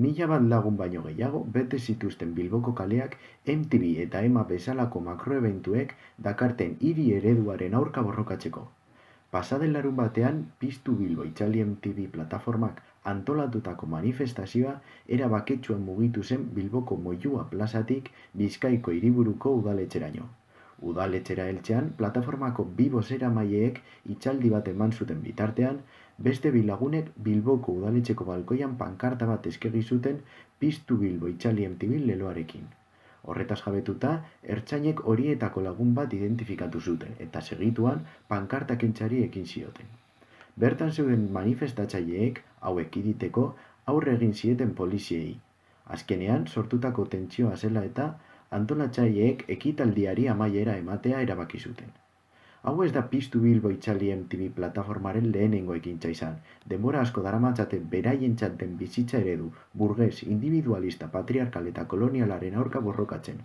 Mila bat lagun baino gehiago bete zituzten Bilboko kaleak MTV eta EMA bezalako makroebentuek dakarten hiri ereduaren aurka borrokatzeko. Pasaden larunbatean Piztu Bilbo Itzali MTV plataformak antolatutako manifestazioa era baketsuan mugitu zen Bilboko Moyua plazatik Bizkaiko hiriburuko udaletxeraino. Udaletxera heltzean, plataformako bi bozeramaileek hitzaldi bat eman zuten bitartean, beste bi lagunek Bilboko udaletxeko balkoian pankarta bat eskegi zuten Piztu Bilbo Itzali MTV leloarekin. Horretaz jabetuta, ertzainek horietako lagun bat identifikatu zuten eta segituan pankarta kentzari ekin zioten. Bertan zeuden manifestatzaileek hauek ekiditeko aurre egin zieten poliziei. Azkenean sortutako tentsioa zela eta antolatzaileek ekitaldiari amaiera ematea erabaki zuten. Hau ez da Piztu Bilbo Itzali MTV plataformaren lehenengo ekintza izan. Denbora asko daramatzaten beraientzat den bizitza eredu, burges, individualista, patriarkal eta kolonialaren aurka borrokatzen.